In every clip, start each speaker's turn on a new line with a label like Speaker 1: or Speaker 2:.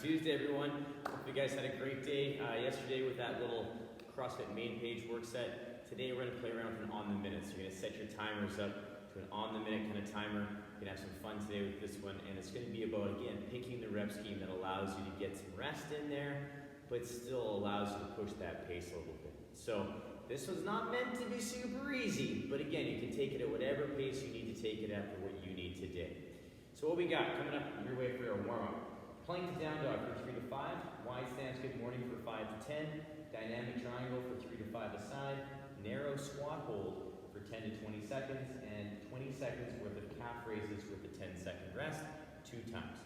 Speaker 1: Tuesday, everyone. Hope you guys had a great day yesterday with that little CrossFit main page work set. Today we're going to play around with an on the minute. So you're going to set your timers up to an on the minute kind of timer. You're going to have some fun today with this one, and it's going to be about, again, picking the rep scheme that allows you to get some rest in there, but still allows you to push that pace a little bit. So this one's not meant to be super easy, but again, you can take it at whatever pace you need to take it at for what you need today. So what we got coming up your way for your warm-up. Plankton Down Dog for 3 to 5. Wide stance good morning for 5 to 10. Dynamic triangle for 3 to 5 aside. Narrow squat hold for 10 to 20 seconds. And 20 seconds worth of calf raises with a 10-second rest 2 times.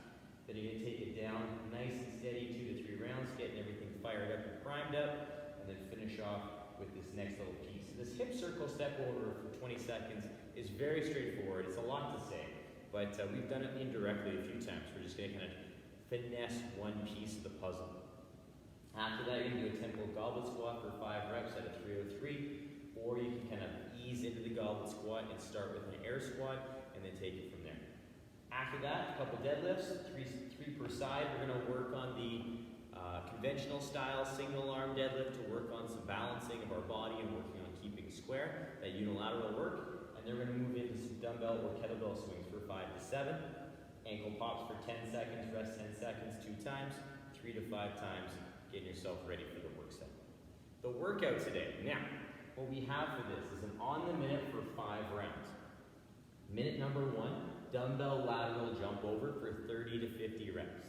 Speaker 1: Then you're going to take it down nice and steady, 2 to 3 rounds, getting everything fired up and primed up. And then finish off with this next little piece. This hip circle step over for 20 seconds is very straightforward. It's a lot to say, but we've done it indirectly a few times. We're just going to kind of finesse one piece of the puzzle. After that, you're going to do a tempo goblet squat for 5 reps at a 303, or you can kind of ease into the goblet squat and start with an air squat and then take it from there. After that, a couple deadlifts, three per side. We're going to work on the conventional style single arm deadlift to work on some balancing of our body and working on keeping square, that unilateral work. And then we're going to move into some dumbbell or kettlebell swings for 5 to 7. Ankle pops for 10 seconds, rest 10 seconds, 2 times, 3 to 5 times, getting yourself ready for the work set. The workout today. Now, what we have for this is an on the minute for 5 rounds. Minute number 1, dumbbell lateral jump over for 30 to 50 reps.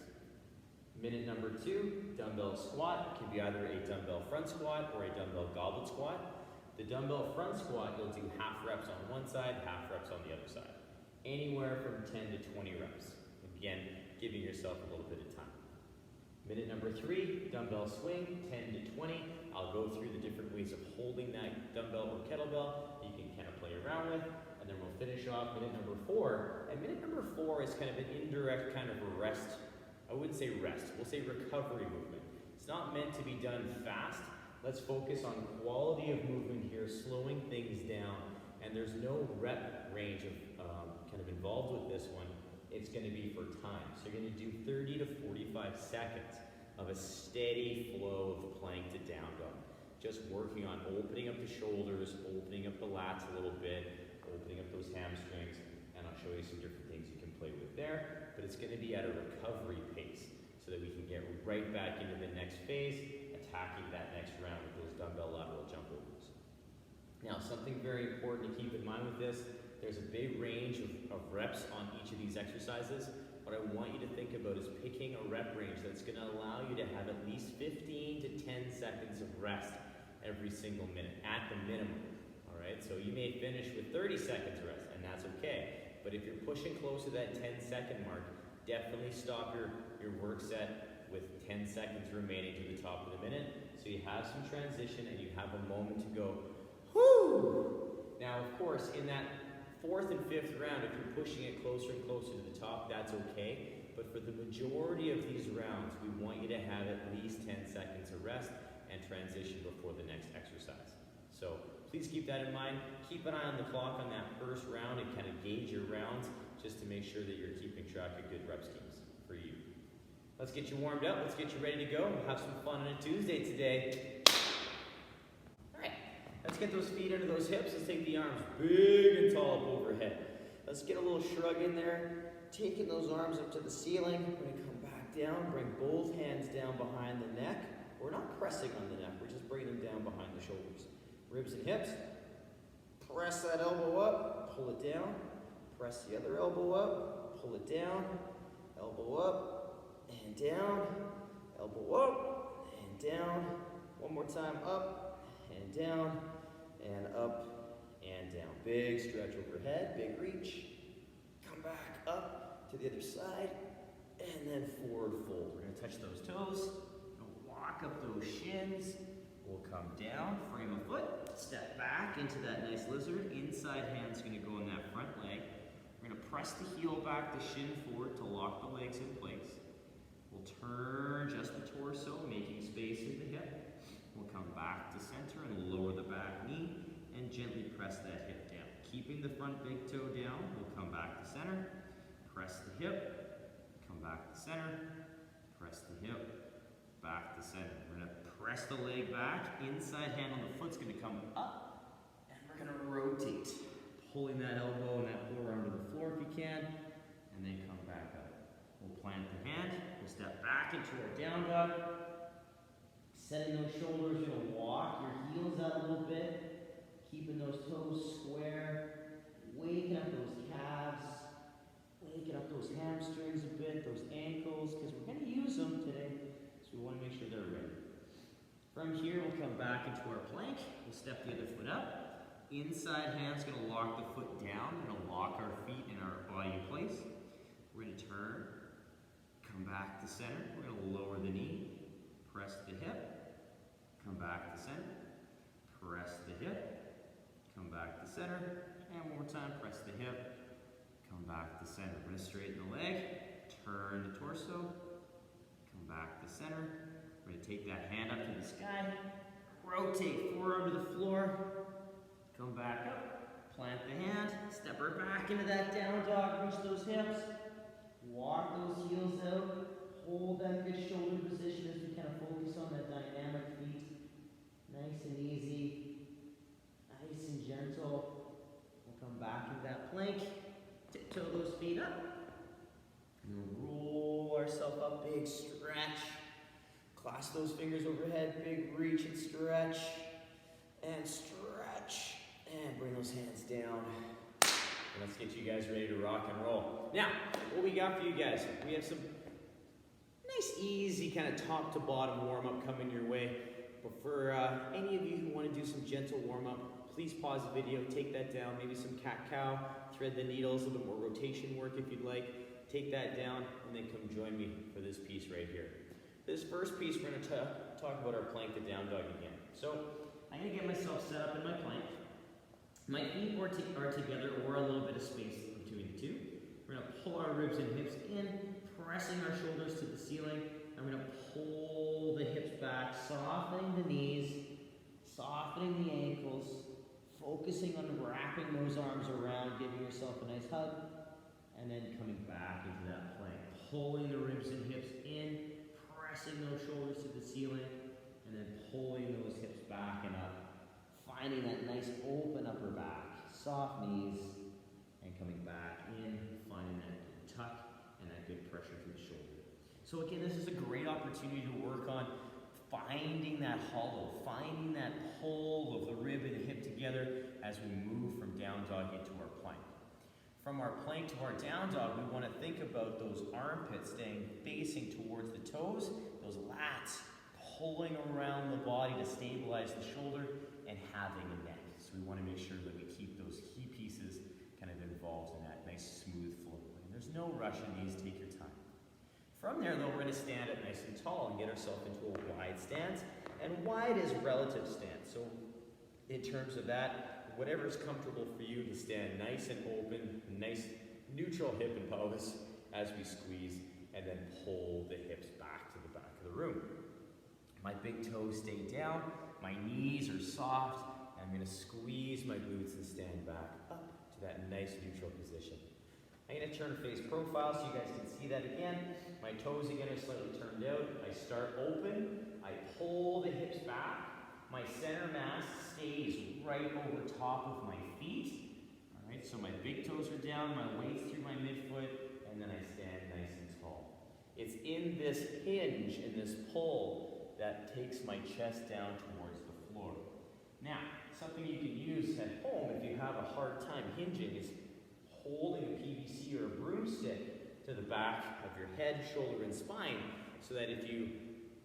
Speaker 1: Minute number 2, dumbbell squat. It can be either a dumbbell front squat or a dumbbell goblet squat. The dumbbell front squat, you'll do half reps on one side, half reps on the other side. Anywhere from 10 to 20 reps. Again, giving yourself a little bit of time. Minute number 3, dumbbell swing, 10 to 20. I'll go through the different ways of holding that dumbbell or kettlebell you can kind of play around with, and then we'll finish off minute number 4. And minute number 4 is kind of an indirect kind of a rest. I wouldn't say rest, we'll say recovery movement. It's not meant to be done fast. Let's focus on quality of movement here, slowing things down. And there's no rep range of kind of involved with this one. It's going to be for time. So you're going to do 30 to 45 seconds of a steady flow of Plankton Down Dog. Just working on opening up the shoulders, opening up the lats a little bit, opening up those hamstrings, and I'll show you some different things you can play with there. But it's going to be at a recovery pace so that we can get right back into the next phase, attacking that next round with those dumbbell lateral jump overs. Now, something very important to keep in mind with this, there's a big range of reps on each of these exercises. What I want you to think about is picking a rep range that's going to allow you to have at least 15 to 10 seconds of rest every single minute, at the minimum. All right, so you may finish with 30 seconds rest, and that's okay. But if you're pushing close to that 10-second mark, definitely stop your work set with 10 seconds remaining to the top of the minute, so you have some transition and you have a moment to go, whoo! Now, of course, in that 4th and 5th round, if you're pushing it closer and closer to the top, that's okay. But for the majority of these rounds, we want you to have at least 10 seconds of rest and transition before the next exercise. So please keep that in mind. Keep an eye on the clock on that first round and kind of gauge your rounds just to make sure that you're keeping track of good rep schemes for you. Let's get you warmed up. Let's get you ready to go. We'll have some fun on a Tuesday today. Let's get those feet under those hips. Let's take the arms big and tall up overhead. Let's get a little shrug in there. Taking those arms up to the ceiling. We're going to come back down. Bring both hands down behind the neck. We're not pressing on the neck. We're just bringing them down behind the shoulders. Ribs and hips. Press that elbow up. Pull it down. Press the other elbow up. Pull it down. Elbow up and down. Elbow up and down. One more time. Up and down, and up, and down. Big stretch overhead, big reach. Come back up to the other side, and then forward fold. We're going to touch those toes, walk up those shins. We'll come down, frame a foot, step back into that nice lizard. Inside hand's going to go on that front leg. We're going to press the heel back, the shin forward to lock the legs in place. We'll turn just the torso, making space in the hip. We'll come back to center and lower the back knee and gently press that hip down. Keeping the front big toe down, we'll come back to center, press the hip, come back to center, press the hip, Press the leg back, inside hand on the foot's gonna come up, and we're gonna rotate. Pulling that elbow and that forearm to the floor if you can, and then come back up. We'll plant the hand, we'll step back into our down dog. Setting those shoulders, you're gonna walk your heels out a little bit, keeping those toes square, waking up those calves, waking up those hamstrings a bit, those ankles, because we're gonna use them today, so we wanna make sure they're ready. From here, we'll come back into our plank, we'll step the other foot up. Inside hand's gonna lock the foot down, we're gonna lock our feet and our body in place. We're gonna turn, come back to center, we're gonna lower the knee, press the hip, come back to center, press the hip, come back to center, and one more time, press the hip, come back to center. We're gonna straighten the leg, turn the torso, come back to center. We're gonna take that hand up to the sky, rotate forearm to the floor, come back up, plant the hand, step her back into that down dog, reach those hips, walk those heels out, hold that good shoulder position as we kind of focus on that dynamic feet. Nice and easy, nice and gentle. We'll come back into that plank, tiptoe those feet up, and roll ourselves up, big stretch. Clasp those fingers overhead, big reach and stretch, and stretch. And bring those hands down. And let's get you guys ready to rock and roll. Now, what we got for you guys? We have some nice, easy kind of top to bottom warm-up coming your way. But for any of you who want to do some gentle warm-up, please pause the video, take that down, maybe some cat-cow, thread the needles, a little bit more rotation work if you'd like. Take that down, and then come join me for this piece right here. This first piece, we're going to talk about our Plankton Down Dog again. So, I'm going to get myself set up in my plank. My feet are together or a little bit of space between the two. We're going to pull our ribs and hips in, pressing our shoulders to the ceiling. I'm going to pull the hips back, softening the knees, softening the ankles, focusing on wrapping those arms around, giving yourself a nice hug, and then coming back into that plank. Pulling the ribs and hips in, pressing those shoulders to the ceiling, and then pulling those hips back and up. Finding that nice open upper back, soft knees, and coming back in, finding that good tuck and that good pressure through the shoulder. So again, this is a great opportunity to work on finding that hollow, finding that pull of the rib and the hip together as we move from down dog into our plank. From our plank to our down dog, we want to think about those armpits staying facing towards the toes, those lats pulling around the body to stabilize the shoulder, and having a neck. So we want to make sure that we keep those key pieces kind of involved in that nice smooth flow. And there's no rush in these, take your time. From there though, we're going to stand up nice and tall and get ourselves into a wide stance. And wide is relative stance. So in terms of that, whatever's comfortable for you to stand nice and open, nice neutral hip and pelvis as we squeeze, and then pull the hips back to the back of the room. My big toes stay down. My knees are soft, and I'm going to squeeze my glutes and stand back up to that nice neutral position. I'm going to turn face profile so you guys can see that again. My toes again are slightly turned out. I start open. I pull the hips back. My center mass stays right over top of my feet. All right, so my big toes are down, my weight's through my midfoot, and then I stand nice and tall. It's in this hinge, in this pull, that takes my chest down towards the floor. Now, something you can use at home if you have a hard time hinging is holding a PVC or a broomstick to the back of your head, shoulder, and spine, so that if you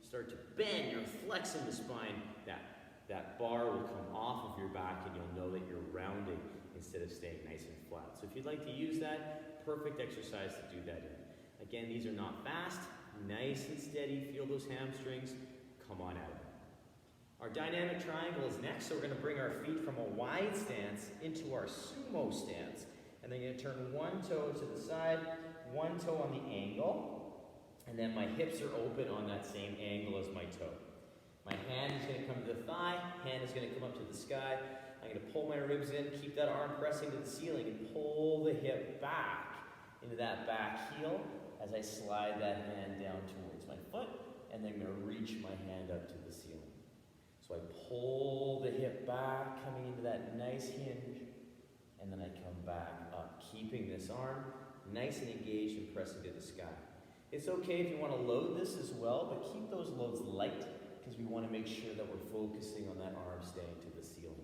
Speaker 1: start to bend, you're flexing the spine, that bar will come off of your back and you'll know that you're rounding instead of staying nice and flat. So if you'd like to use that, perfect exercise to do that in. Again, these are not fast, nice and steady, feel those hamstrings. Come on out. Our dynamic triangle is next, so we're going to bring our feet from a wide stance into our sumo stance. And then you're going to turn one toe to the side, one toe on the angle, and then my hips are open on that same angle as my toe. My hand is going to come to the thigh, hand is going to come up to the sky. I'm going to pull my ribs in, keep that arm pressing to the ceiling, and pull the hip back into that back heel as I slide that hand down towards my foot. And then I'm going to reach my hand up to the ceiling. So I pull the hip back, coming into that nice hinge, and then I come back up, keeping this arm nice and engaged and pressing to the sky. It's okay if you want to load this as well, but keep those loads light because we want to make sure that we're focusing on that arm staying to the ceiling.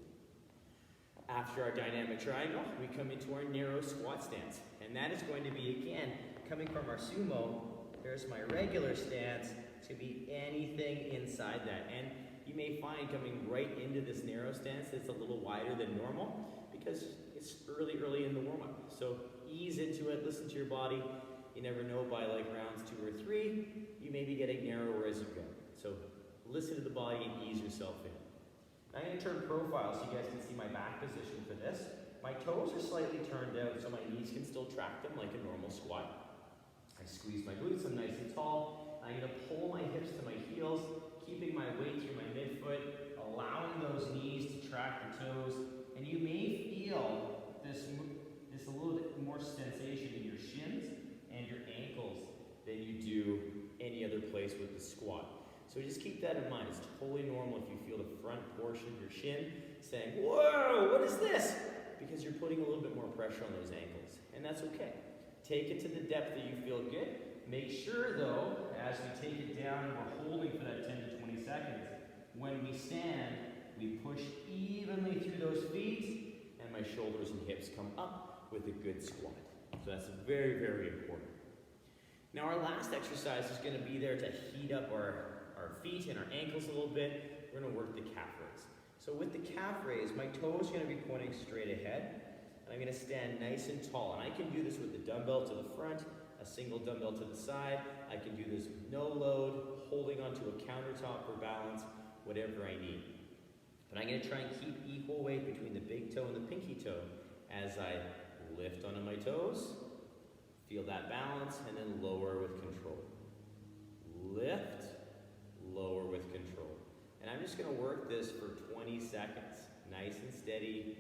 Speaker 1: After our dynamic triangle, we come into our narrow squat stance. And that is going to be, again, coming from our sumo, there's my regular stance. It's going to be anything inside that. And you may find coming right into this narrow stance that's a little wider than normal because it's early in the warm-up. So ease into it, listen to your body. You never know, by like rounds 2 or 3, you may be getting narrower as you go. So listen to the body and ease yourself in. I'm going to turn profile so you guys can see my back position for this. My toes are slightly turned out so my knees can still track them like a normal squat. I squeeze my glutes, I'm nice and tall. I'm going to pull my hips to my heels, keeping my weight through my midfoot, allowing those knees to track the toes. And you may feel this a little bit more sensation in your shins and your ankles than you do any other place with the squat. So just keep that in mind. It's totally normal if you feel the front portion of your shin saying, whoa, what is this? Because you're putting a little bit more pressure on those ankles. And that's okay. Take it to the depth that you feel good. Make sure though, as we take it down and we're holding for that 10 to 20 seconds, when we stand, we push evenly through those feet and my shoulders and hips come up with a good squat. So that's very, very important. Now our last exercise is going to be there to heat up our feet and our ankles a little bit. We're going to work the calf raise. So with the calf raise, my toes are going to be pointing straight ahead. And I'm going to stand nice and tall. And I can do this with the dumbbell to the front, a single dumbbell to the side. I can do this with no load, holding onto a countertop for balance, whatever I need. But I'm going to try and keep equal weight between the big toe and the pinky toe as I lift onto my toes, feel that balance, and then lower with control. Lift, lower with control. And I'm just going to work this for 20 seconds, nice and steady,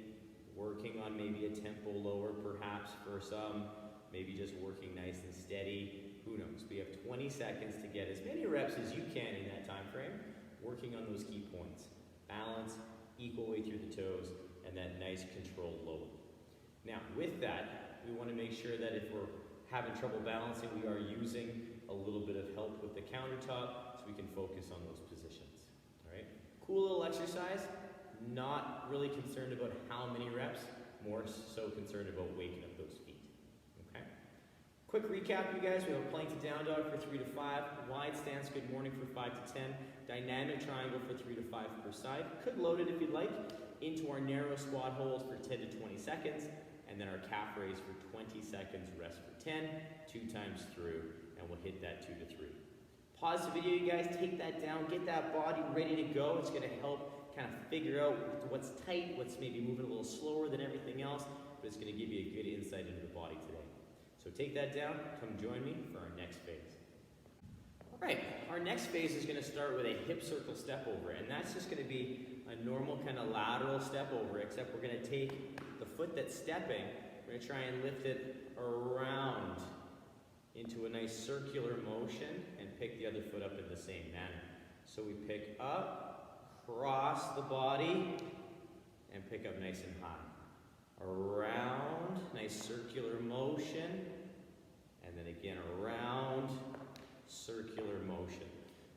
Speaker 1: working on maybe a tempo lower perhaps for some, maybe just working nice and steady, who knows. We have 20 seconds to get as many reps as you can in that time frame, working on those key points. Balance, equal weight through the toes, and that nice controlled lower. Now with that, we want to make sure that if we're having trouble balancing, we are using a little bit of help with the countertop so we can focus on those positions. All right, cool little exercise. Not really concerned about how many reps, more so concerned about waking up those feet. Okay. Quick recap, you guys. We have a Plankton Down Dog for 3 to 5, wide stance, good morning for 5 to 10, dynamic triangle for 3 to 5 per side. Could load it if you'd like into our narrow squat holds for 10 to 20 seconds. And then our calf raise for 20 seconds, rest for 10, 2 times through, and we'll hit that 2 to 3. Pause the video, you guys, take that down, get that body ready to go. It's going to help kind of figure out what's tight, what's maybe moving a little slower than everything else, but it's going to give you a good insight into the body today. So take that down, come join me for our next phase. All right, our next phase is going to start with a hip circle step over, and that's just going to be a normal kind of lateral step over, except we're going to take the foot that's stepping, we're going to try and lift it around into a nice circular motion and pick the other foot up in the same manner. So we pick up, cross the body, and pick up nice and high. Around, nice circular motion, and then again around, circular motion.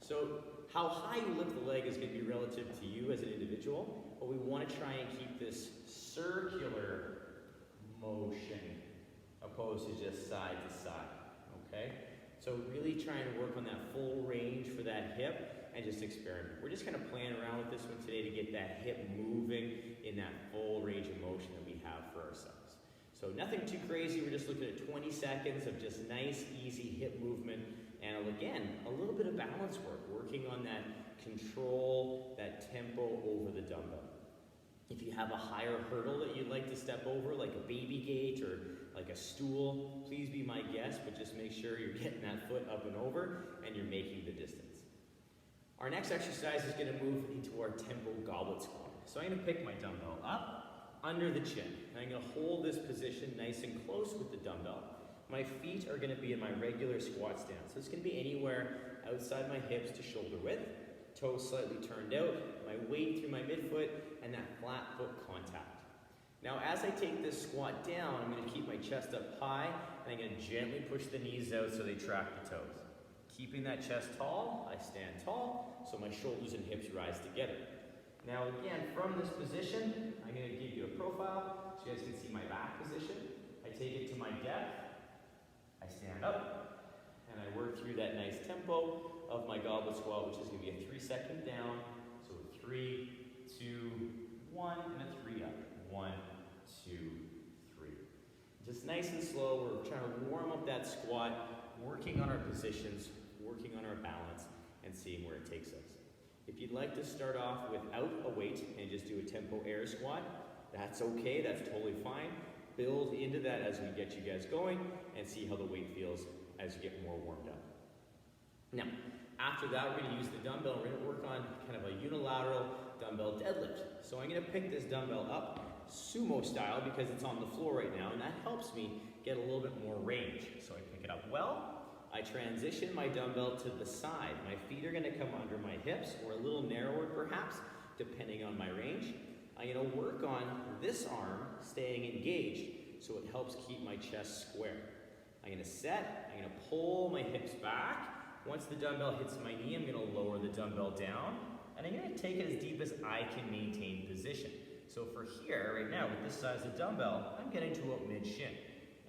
Speaker 1: So how high you lift the leg is going to be relative to you as an individual, but we want to try and keep this circular motion opposed to just side to side, okay? So really try and work on that full range for that hip and just experiment. We're just kind of playing around with this one today to get that hip moving in that full range of motion that we have for ourselves. So nothing too crazy, we're just looking at 20 seconds of just nice, easy hip movement. And again, a little bit of balance work, working on that control, that tempo over the dumbbell. If you have a higher hurdle that you'd like to step over, like a baby gate or like a stool, please be my guest, but just make sure you're getting that foot up and over and you're making the distance. Our next exercise is going to move into our tempo goblet squat. So I'm going to pick my dumbbell up under the chin. And I'm going to hold this position nice and close with the dumbbell. My feet are going to be in my regular squat stance. So it's going to be anywhere outside my hips to shoulder width. toes slightly turned out, my weight through my midfoot, and that flat foot contact. Now as I take this squat down, I'm going to keep my chest up high, and I'm going to gently push the knees out so they track the toes. Keeping that chest tall, I stand tall, so my shoulders and hips rise together. Now again, from this position, I'm going to give you a profile so you guys can see my back position. I take it to my depth, I stand up, and I work through that nice tempo of my goblet squat, which is going to be a 3-second down. So 3, 2, 1, and a 3 up. 1, 2, 3. Just nice and slow. We're trying to warm up that squat, working on our positions, working on our balance, and seeing where it takes us. If you'd like to start off without a weight and just do a tempo air squat, that's okay, that's totally fine. Build into that as we get you guys going and see how the weight feels as you get more warmed up. Now, after that, we're going to use the dumbbell. We're going to work on kind of a unilateral dumbbell deadlift. So I'm going to pick this dumbbell up sumo style because it's on the floor right now, and that helps me get a little bit more range. So I pick it up well. I transition my dumbbell to the side. My feet are going to come under my hips, or a little narrower perhaps, depending on my range. I'm going to work on this arm staying engaged so it helps keep my chest square. I'm going to set, I'm going to pull my hips back. Once the dumbbell hits my knee, I'm going to lower the dumbbell down, and I'm going to take it as deep as I can maintain position. So for here, right now, with this size of dumbbell, I'm getting to about mid-shin,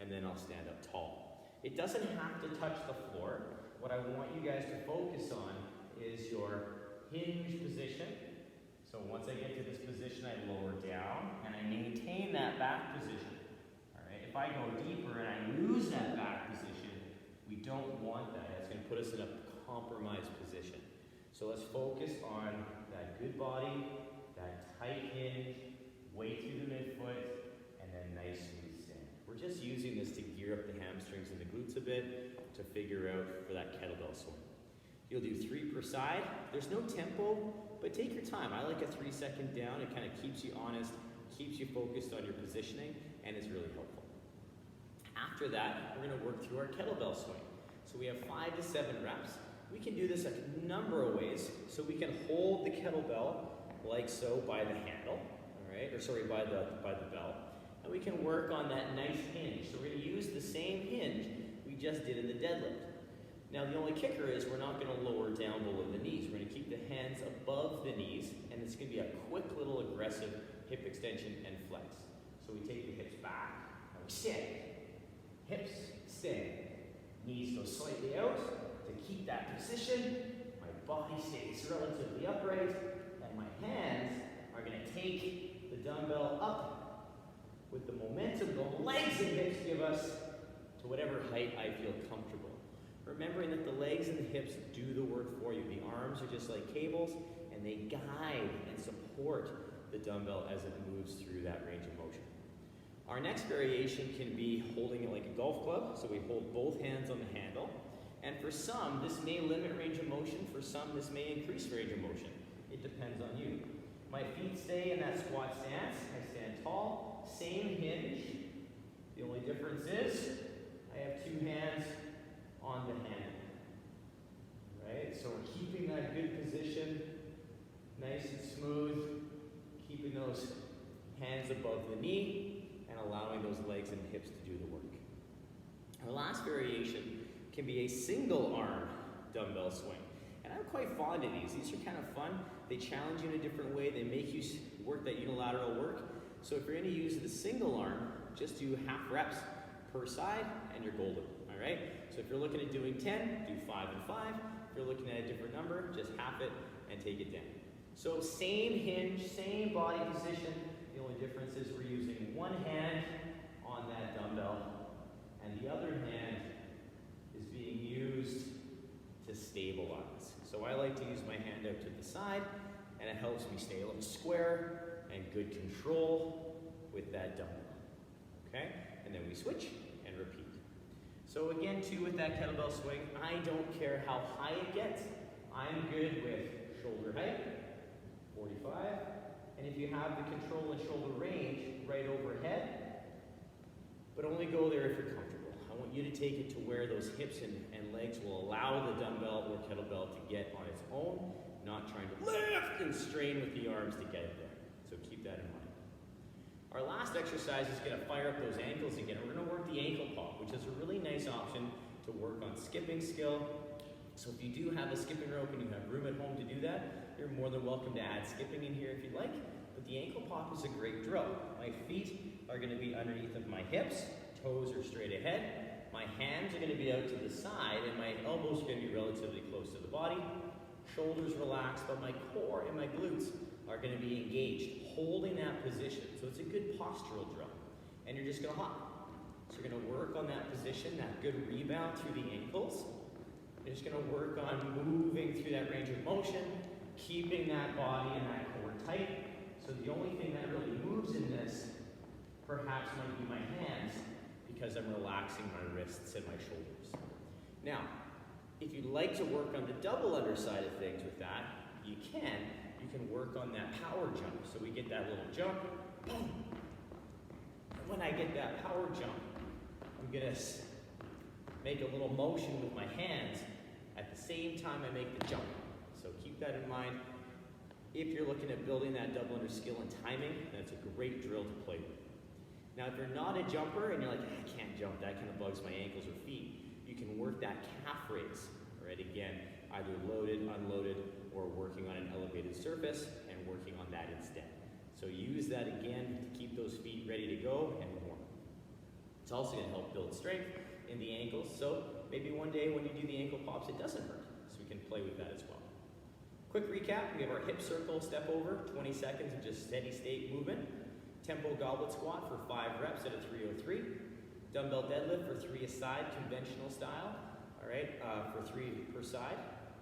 Speaker 1: and then I'll stand up tall. It doesn't have to touch the floor. What I want you guys to focus on is your hinge position. So once I get to this position, I lower down, and I maintain that back position. All right. If I go deeper and I lose that back position, we don't want that. It's going to put us in a compromised position. So let's focus on that good body, that tight hinge, weight through the midfoot, and then nice smooth stand. We're just using this to gear up the hamstrings and the glutes a bit to figure out for that kettlebell swing. You'll do 3 per side. There's no tempo, but take your time. I like a 3-second down. It kind of keeps you honest, keeps you focused on your positioning, and is really helpful. After that, we're going to work through our kettlebell swing. So we have 5 to 7 reps. We can do this a number of ways. So we can hold the kettlebell like so by the handle, all right, or sorry, by the belt. And we can work on that nice hinge. So we're going to use the same hinge we just did in the deadlift. Now the only kicker is we're not going to lower down below the knees. We're going to keep the hands above the knees, and it's going to be a quick little aggressive hip extension and flex. So we take the hips back, and we stand. Hips, stand. Knees go slightly out to keep that position. My body stays relatively upright, and my hands are going to take the dumbbell up with the momentum the legs and hips give us to whatever height I feel comfortable. Remembering that the legs and the hips do the work for you. The arms are just like cables, and they guide and support the dumbbell as it moves through that range of motion. Our next variation can be holding it like a golf club, so we hold both hands on the handle. And for some, this may limit range of motion. For some, this may increase range of motion. It depends on you. My feet stay in that squat stance. I stand tall. Same hinge. The only difference is I have 2 hands on the handle. Right? So we're keeping that good position, nice and smooth, keeping those hands above the knee, and allowing those legs and hips to do the work. Our last variation can be a single arm dumbbell swing. And I'm quite fond of these. These are kind of fun. They challenge you in a different way. They make you work that unilateral work. So if you're going to use the single arm, just do half reps per side and you're golden. All right? So if you're looking at doing 10, do 5 and 5. If you're looking at a different number, just half it and take it down. So same hinge, same body position. The only difference is we're using one hand on that dumbbell and the other hand is being used to stabilize. So I like to use my hand out to the side, and it helps me stay a little square and good control with that dumbbell. Okay? And then we switch and repeat. So again, too, with that kettlebell swing, I don't care how high it gets. I'm good with shoulder height, 45. And if you have the control and shoulder range right overhead, but only go there if you're comfortable. I want you to take it to where those hips and legs will allow the dumbbell or kettlebell to get on its own not trying to lift and strain with the arms to get it there. So keep that in mind. Our last exercise is going to fire up those ankles again. We're going to work the ankle pop, which is a really nice option to work on skipping skill. So if you do have a skipping rope and you have room at home to do that, you're more than welcome to add skipping in here if you'd like. But the ankle pop is a great drill. My feet are going to be underneath of my hips, toes are straight ahead, my hands are going to be out to the side, and my elbows are going to be relatively close to the body. Shoulders relaxed, but my core and my glutes are going to be engaged, holding that position. So it's a good postural drill. And you're just going to hop. So you're going to work on that position, that good rebound through the ankles. You're just going to work on moving through that range of motion, keeping that body and that core tight. So the only thing that really moves in this perhaps might be my hands, because I'm relaxing my wrists and my shoulders. Now, if you'd like to work on the double underside of things with that, you can. You can work on that power jump. So we get that little jump, boom. And when I get that power jump, I'm gonna make a little motion with my hands at the same time I make the jump. So keep that in mind. If you're looking at building that double under skill and timing, that's a great drill to play with. Now, if you're not a jumper and you're like, I can't jump, that kind of bugs my ankles or feet, you can work that calf raise. All right, again, either loaded, unloaded, or working on an elevated surface and working on that instead. So use that again to keep those feet ready to go and warm. It's also going to help build strength in the ankles. So maybe one day when you do the ankle pops, it doesn't hurt. So we can play with that as well. Quick recap, we have our hip circle step over, 20 seconds of just steady state movement. Tempo goblet squat for 5 reps at a 303. Dumbbell deadlift for 3 a side, conventional style, all right, for 3 per side.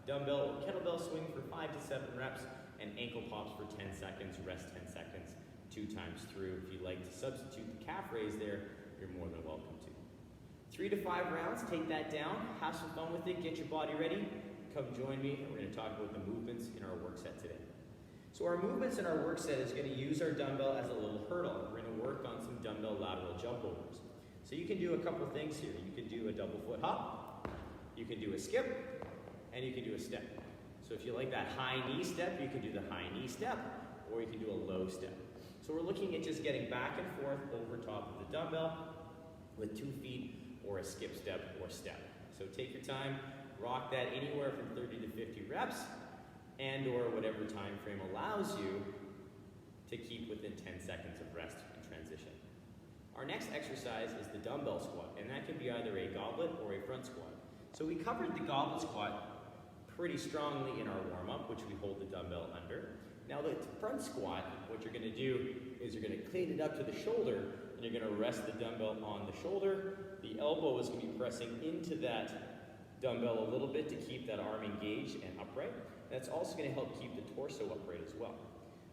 Speaker 1: Dumbbell or kettlebell swing for 5 to 7 reps, and ankle pops for 10 seconds, rest 10 seconds, 2 times through. If you'd like to substitute the calf raise there, you're more than welcome to. 3 to 5 rounds, take that down, have some fun with it, get your body ready. Come join me, and we're going to talk about the movements in our work set today. So our movements in our work set is going to use our dumbbell as a little hurdle. We're going to work on some dumbbell lateral jump overs. So you can do a couple things here. You can do a double foot hop, you can do a skip, and you can do a step. So if you like that high knee step, you can do the high knee step, or you can do a low step. So we're looking at just getting back and forth over top of the dumbbell with 2 feet, or a skip step or step. So take your time. Rock that anywhere from 30 to 50 reps, and or whatever time frame allows you to keep within 10 seconds of rest and transition. Our next exercise is the dumbbell squat, and that can be either a goblet or a front squat. So we covered the goblet squat pretty strongly in our warm-up, which we hold the dumbbell under. Now the front squat, what you're going to do is you're going to clean it up to the shoulder, and you're going to rest the dumbbell on the shoulder. The elbow is going to be pressing into that dumbbell a little bit to keep that arm engaged and upright. That's also going to help keep the torso upright as well.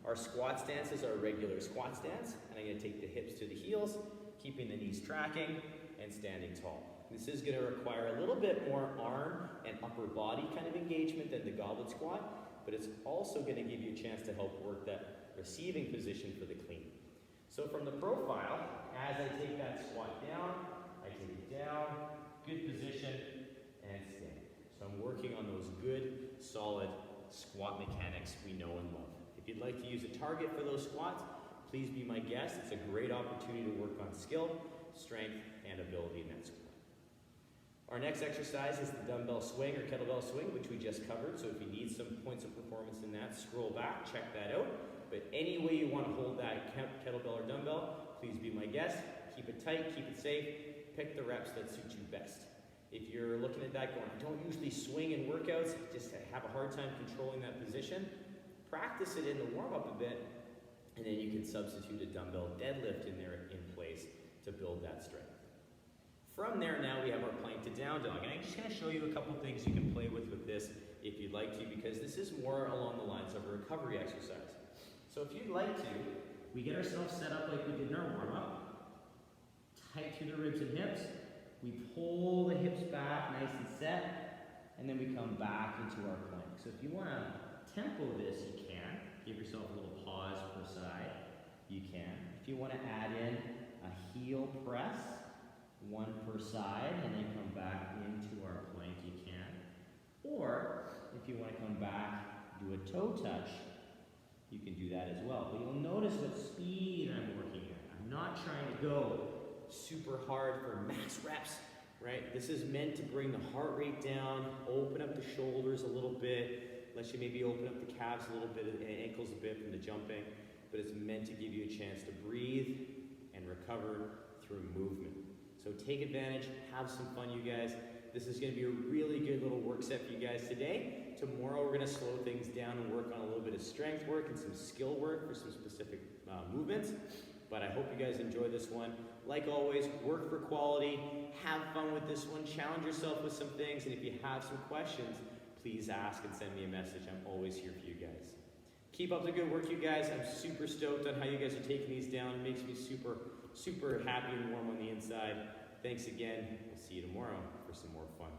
Speaker 1: Our squat stances are a regular squat stance, and I'm going to take the hips to the heels, keeping the knees tracking, and standing tall. This is going to require a little bit more arm and upper body kind of engagement than the goblet squat, but it's also going to give you a chance to help work that receiving position for the clean. So from the profile, as I take that squat down, I take it down, good position, and stand. So I'm working on those good, solid squat mechanics we know and love. If you'd like to use a target for those squats, please be my guest. It's a great opportunity to work on skill, strength, and ability in that squat. Our next exercise is the dumbbell swing or kettlebell swing, which we just covered. So if you need some points of performance in that, scroll back, check that out. But any way you want to hold that kettlebell or dumbbell, please be my guest. Keep it tight, keep it safe, pick the reps that suit you best. If you're looking at that going, I don't usually swing in workouts, just have a hard time controlling that position, practice it in the warm-up a bit, and then you can substitute a dumbbell deadlift in there in place to build that strength. From there now we have our Plankton Down Dog, and I'm just going to show you a couple things you can play with this if you'd like to, because this is more along the lines of a recovery exercise. So if you'd like to, we get ourselves set up like we did in our warm-up, tight through the ribs and hips. We pull the hips back nice and set, and then we come back into our plank. So if you want to tempo this, you can. Give yourself a little pause per side. You can. If you want to add in a heel press, 1 per side, and then come back into our plank, you can. Or if you want to come back do a toe touch, you can do that as well. But you'll notice what speed I'm working at. I'm not trying to go super hard for max reps, right? This is meant to bring the heart rate down, open up the shoulders a little bit, let you maybe open up the calves a little bit and ankles a bit from the jumping, but it's meant to give you a chance to breathe and recover through movement. So take advantage, have some fun, you guys. This is going to be a really good little work set for you guys today. Tomorrow we're going to slow things down and work on a little bit of strength work and some skill work for some specific movements. But I hope you guys enjoy this one. Like always, work for quality, have fun with this one, challenge yourself with some things, and if you have some questions, please ask and send me a message. I'm always here for you guys. Keep up the good work, you guys. I'm super stoked on how you guys are taking these down. It makes me super, super happy and warm on the inside. Thanks again. We'll see you tomorrow for some more fun.